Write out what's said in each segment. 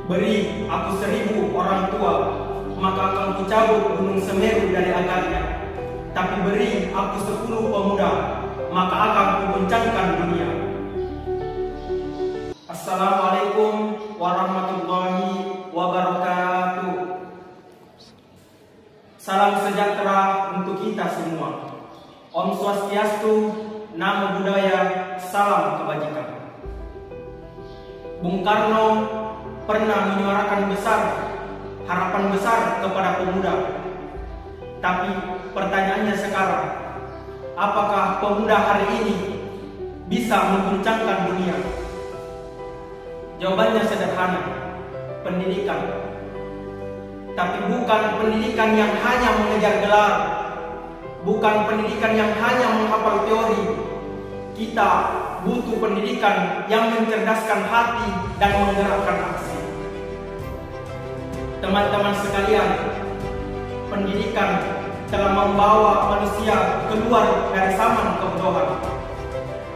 Beri aku 1000 orang tua, maka akan kucabut gunung Semeru dari akarnya. Tapi beri aku 10 pemuda, maka akan kuguncangkan dunia. Assalamualaikum warahmatullahi wabarakatuh. Salam sejahtera untuk kita semua. Om Swastiastu, Namo Buddhaya, salam kebajikan. Bung Karno pernah menyuarakan harapan besar kepada pemuda. Tapi pertanyaannya sekarang, apakah pemuda hari ini bisa mengguncangkan dunia? Jawabannya sederhana, pendidikan. Tapi bukan pendidikan yang hanya mengejar gelar, bukan pendidikan yang hanya menghafal teori. Kita butuh pendidikan yang mencerdaskan hati dan menggerakkan aksi. Teman-teman sekalian, pendidikan telah membawa manusia keluar dari zaman kebodohan,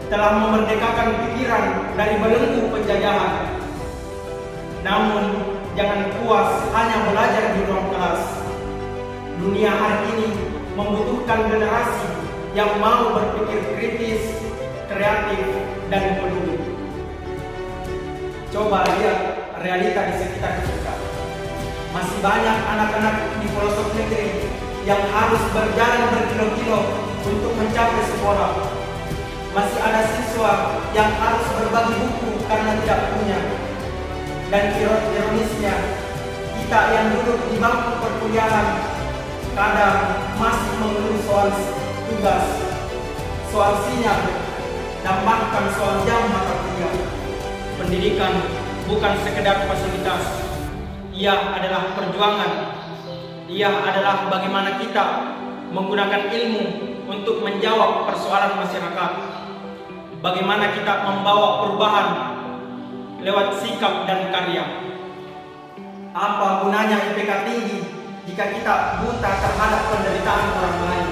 telah memerdekakan pikiran dari belenggu penjajahan. Namun, jangan puas hanya belajar di ruang kelas. Dunia hari ini membutuhkan generasi yang mau berpikir kritis, kreatif, dan peduli. Coba lihat realita di sekitar kita. Masih banyak anak-anak di pelosok negeri yang harus berjalan berkilo-kilo untuk mencapai sekolah. Masih ada siswa yang harus berbagi buku karena tidak punya. Dan ironisnya, kita yang duduk di bangku perkuliahan kadang masih mengeluh soal tugas, soal sinyal, dan bahkan soal jam mata kuliah. Pendidikan bukan sekedar fasilitas, ia adalah perjuangan. Ia adalah bagaimana kita menggunakan ilmu untuk menjawab persoalan masyarakat. Bagaimana kita membawa perubahan lewat sikap dan karya. Apa gunanya IPK tinggi jika kita buta terhadap penderitaan orang lain?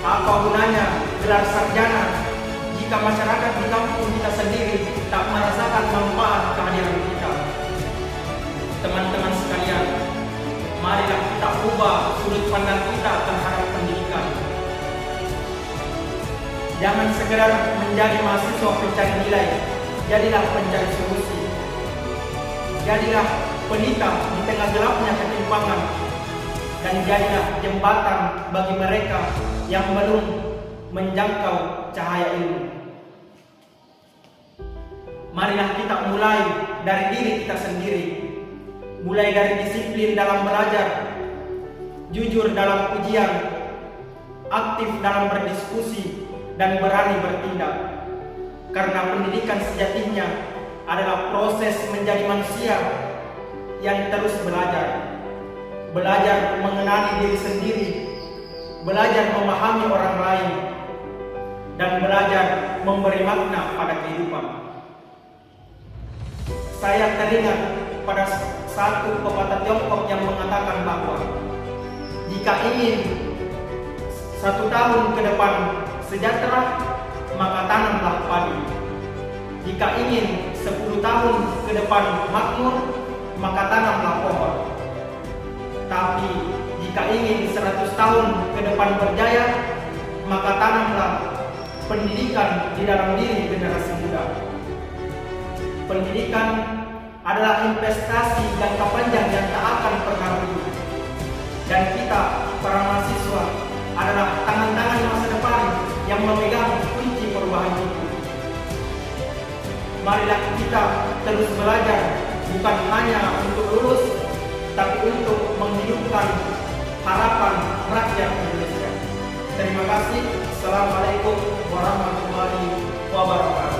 Apa gunanya gelar sarjana jika masyarakat di kampung kita sendiri tak merasakan manfaat kehadiran kita? Teman-teman sekalian, marilah kita ubah sudut pandang kita terhadap pendidikan. Jangan sekedar menjadi mahasiswa pencari nilai, jadilah pencari solusi. Jadilah pelita di tengah gelapnya ketimpangan, dan jadilah jembatan bagi mereka yang belum menjangkau cahaya ilmu. Marilah kita mulai dari diri kita sendiri. Mulai dari disiplin dalam belajar, jujur dalam ujian, aktif dalam berdiskusi, dan berani bertindak. Karena pendidikan sejatinya adalah proses menjadi manusia yang terus belajar. Belajar mengenali diri sendiri, belajar memahami orang lain, dan belajar memberi makna pada kehidupan. Saya teringat pada satu pepatah Tiongkok yang mengatakan bahwa jika ingin 1 tahun ke depan sejahtera, maka tanamlah padi. Jika ingin 10 tahun ke depan makmur, maka tanamlah pohon. Tapi jika ingin 100 tahun ke depan berjaya, maka tanamlah pendidikan di dalam diri generasi muda. Pendidikan adalah investasi jangka panjang yang tak akan pernah rugi. Dan kita, para mahasiswa, adalah tangan-tangan masa depan yang memegang kunci perubahan itu. Marilah kita terus belajar, bukan hanya untuk lulus, tapi untuk menghidupkan harapan rakyat Indonesia. Terima kasih. Assalamualaikum warahmatullahi wabarakatuh.